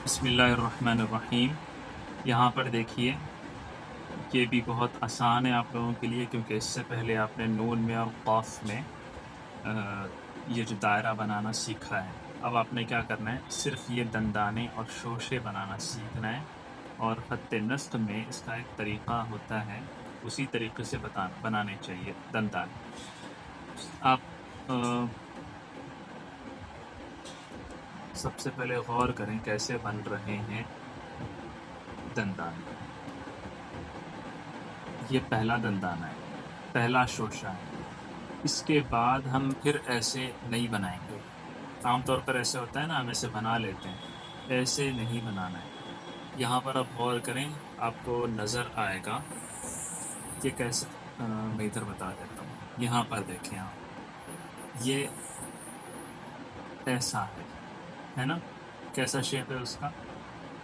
بسم اللہ الرحمن الرحیم۔ یہاں پر دیکھیے، یہ بھی بہت آسان ہے آپ لوگوں کے لیے، کیونکہ اس سے پہلے آپ نے نون میں اور قاف میں یہ جو دائرہ بنانا سیکھا ہے۔ اب آپ نے کیا کرنا ہے، صرف یہ دندانے اور شوشے بنانا سیکھنا ہے، اور خط نسق میں اس کا ایک طریقہ ہوتا ہے، اسی طریقے سے بنانے چاہیے دندانے۔ آپ سب سے پہلے غور کریں کیسے بن رہے ہیں دندانے۔ یہ پہلا دندانہ ہے، پہلا شوشہ ہے۔ اس کے بعد ہم پھر ایسے نہیں بنائیں گے۔ عام طور پر ایسے ہوتا ہے نا، ہم ایسے بنا لیتے ہیں، ایسے نہیں بنانا ہے۔ یہاں پر آپ غور کریں، آپ کو نظر آئے گا کہ کیسے میں ادھر بتا دیتا ہوں۔ یہاں پر دیکھیں آپ، یہ ایسا ہے نا، کیسا شیپ ہے اس کا۔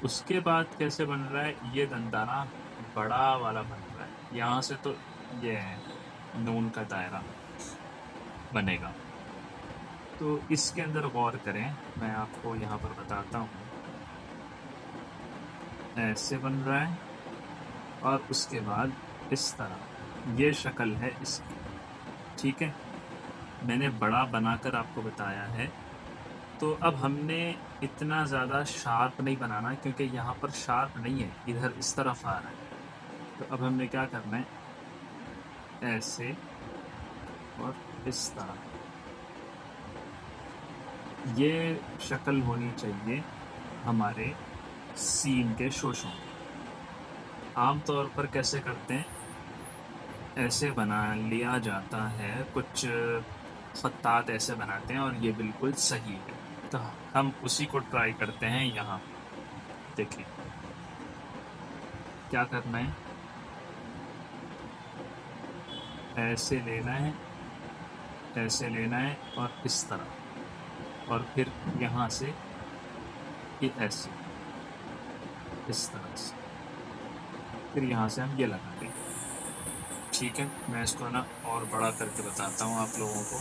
اس کے بعد کیسے بن رہا ہے، یہ دندانہ بڑا والا بن رہا ہے۔ یہاں سے تو یہ ہے، نون کا دائرہ بنے گا۔ تو اس کے اندر غور کریں، میں آپ کو یہاں پر بتاتا ہوں۔ ایسے بن رہا ہے، اور اس کے بعد اس طرح، یہ شکل ہے اس کی۔ ٹھیک ہے، میں نے بڑا بنا کر آپ کو بتایا ہے۔ تو اب ہم نے اتنا زیادہ شارپ نہیں بنانا، کیونکہ یہاں پر شارپ نہیں ہے، ادھر اس طرف آ رہا ہے۔ تو اب ہم نے کیا کرنا ہے، ایسے اور اس طرح، یہ شکل ہونی چاہیے ہمارے سین کے شوشوں کی۔ عام طور پر کیسے کرتے ہیں، ایسے بنا لیا جاتا ہے، کچھ خطاط ایسے بناتے ہیں، اور یہ بالکل صحیح ہے۔ تو ہم اسی کو ٹرائی کرتے ہیں یہاں۔ دیکھیں کیا کرنا ہے، ایسے لینا ہے، ایسے لینا ہے، اور اس طرح، اور پھر یہاں سے یہ ایسے، اس طرح سے، پھر یہاں سے ہم یہ لگا دیں گے۔ ٹھیک ہے، میں اس کو نا اور بڑا کر کے بتاتا ہوں آپ لوگوں کو۔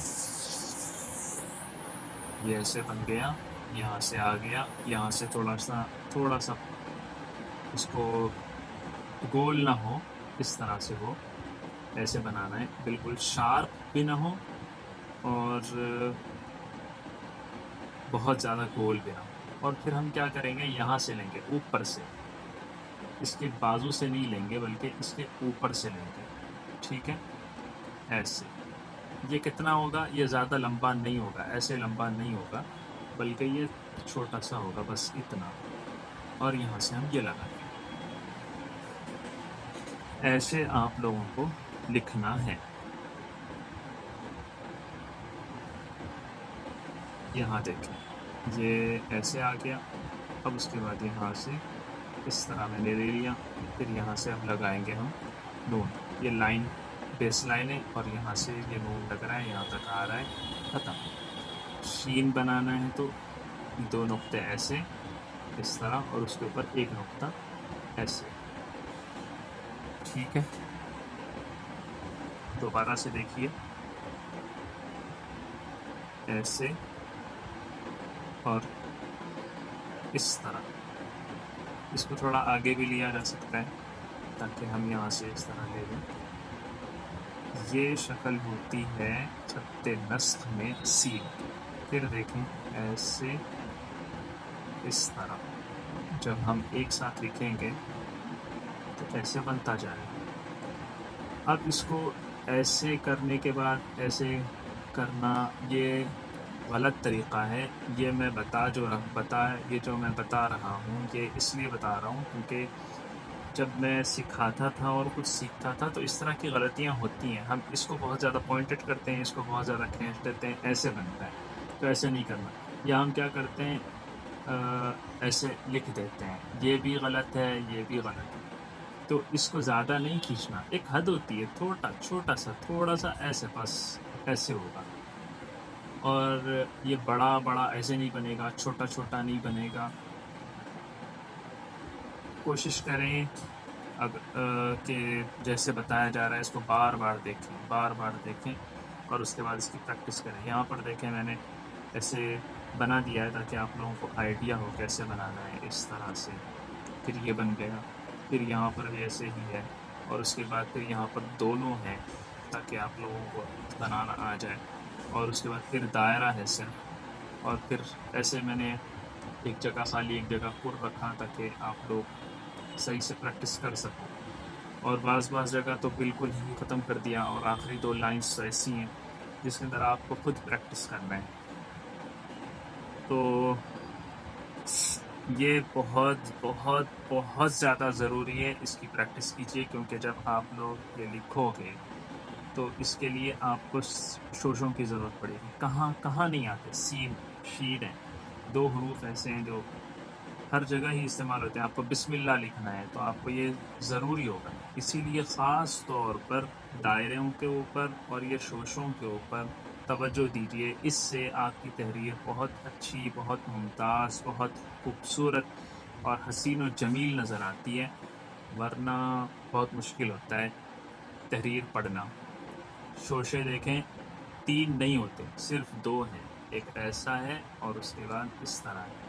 یہ ایسے بن گیا، یہاں سے آ گیا، یہاں سے تھوڑا سا اس کو گول نہ ہو، اس طرح سے ہو، ایسے بنانا ہے، بالکل شارپ بھی نہ ہو اور بہت زیادہ گول بھی نہ ہو۔ اور پھر ہم کیا کریں گے، یہاں سے لیں گے، اوپر سے، اس کے بازو سے نہیں لیں گے، بلکہ اس کے اوپر سے لیں گے۔ ٹھیک ہے، ایسے۔ یہ کتنا ہوگا، یہ زیادہ لمبا نہیں ہوگا، ایسے لمبا نہیں ہوگا، بلکہ یہ چھوٹا سا ہوگا، بس اتنا۔ اور یہاں سے ہم یہ لگا دیں گے۔ ایسے آپ لوگوں کو لکھنا ہے۔ یہاں دیکھیں، یہ ایسے آ گیا۔ اب اس کے بعد یہاں سے اس طرح میں نے لے لیا، پھر یہاں سے اب لگائیں گے ہم نون۔ یہ لائن بیس لائن ہے، اور یہاں سے یہ نون لگ رہا ہے، یہاں تک آ رہا ہے، ختم۔ شین بنانا ہے تو دو نقطے ایسے، اس طرح، اور اس کے اوپر ایک نقطہ ایسے۔ ٹھیک ہے، دوبارہ سے دیکھیے، ایسے اور اس طرح۔ اس کو تھوڑا آگے بھی لیا جا سکتا ہے، تاکہ ہم یہاں سے اس طرح لے لیں۔ یہ شکل ہوتی ہے خط نسخ میں سین کی۔ پھر دیکھیں، ایسے، اس طرح۔ جب ہم ایک ساتھ لکھیں گے تو ایسے بنتا جائے گا۔ اب اس کو ایسے کرنے کے بعد ایسے کرنا، یہ غلط طریقہ ہے۔ یہ میں یہ جو میں بتا رہا ہوں، یہ اس لیے بتا رہا ہوں کیونکہ جب میں سکھاتا تھا اور کچھ سیکھتا تھا تو اس طرح کی غلطیاں ہوتی ہیں۔ ہم اس کو بہت زیادہ پوائنٹڈ کرتے ہیں، اس کو بہت زیادہ کھینچ دیتے ہیں، ایسے بنتا ہے، تو ایسے نہیں کرنا۔ یا ہم کیا کرتے ہیں، ایسے لکھ دیتے ہیں، یہ بھی غلط ہے، یہ بھی غلط ہے۔ تو اس کو زیادہ نہیں کھینچنا، ایک حد ہوتی ہے، چھوٹا سا، تھوڑا سا ایسے، بس ایسے ہوگا۔ اور یہ بڑا بڑا ایسے نہیں بنے گا، چھوٹا چھوٹا نہیں بنے گا۔ کوشش کریں کہ جیسے بتایا جا رہا ہے اس کو بار بار دیکھیں، بار بار دیکھیں، اور اس کے بعد اس کی پریکٹس کریں۔ یہاں پر دیکھیں، میں نے ایسے بنا دیا ہے تاکہ آپ لوگوں کو آئیڈیا ہو کیسے بنانا ہے اس طرح سے. پھر یہ بن گیا، پھر یہاں پر بھی ایسے ہی ہے، اور اس کے بعد پھر یہاں پر دونوں ہیں تاکہ آپ لوگوں کو بنانا آ جائے، اور اس کے بعد پھر دائرہ ہے صرف، اور پھر ایسے میں نے ایک جگہ خالی ایک جگہ پر رکھا تاکہ آپ لوگ صحیح سے پریکٹس کر سکو، اور بعض جگہ تو بالکل ہی ختم کر دیا، اور آخری دو لائنز ایسی ہیں جس کے اندر آپ کو خود پریکٹس کرنا ہے. تو یہ بہت بہت بہت زیادہ ضروری ہے، اس کی پریکٹس کیجیے، کیونکہ جب آپ لوگ یہ لکھو گے تو اس کے لیے آپ کو شوشوں کی ضرورت پڑے گی. کہاں کہاں نہیں آتے، سین شین ہے، دو حروف ایسے ہیں جو ہر جگہ ہی استعمال ہوتے ہیں. آپ کو بسم اللہ لکھنا ہے تو آپ کو یہ ضروری ہوگا، اسی لیے خاص طور پر دائروں کے اوپر اور یہ شوشوں کے اوپر توجہ دیجیے. اس سے آپ کی تحریر بہت اچھی، بہت ممتاز، بہت خوبصورت اور حسین و جمیل نظر آتی ہے، ورنہ بہت مشکل ہوتا ہے تحریر پڑھنا. شوشے دیکھیں، تین نہیں ہوتے، صرف دو ہیں، ایک ایسا ہے اور اس کے بعد اس طرح ہے.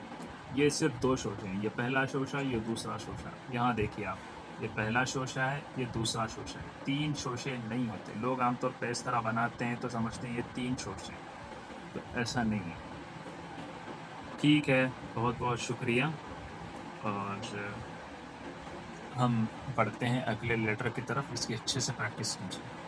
یہ صرف دو شوشے ہیں، یہ پہلا شوشہ، یہ دوسرا شوشہ. یہاں دیکھیے آپ، یہ پہلا شوشہ ہے، یہ دوسرا شوشہ ہے. تین شوشے نہیں ہوتے. لوگ عام طور پہ اس طرح بناتے ہیں تو سمجھتے ہیں یہ تین شوشے ہیں، تو ایسا نہیں ہے. ٹھیک ہے، بہت بہت شکریہ، اور ہم بڑھتے ہیں اگلے لیٹر کی طرف. اس کی اچھے سے پریکٹس کیجیے.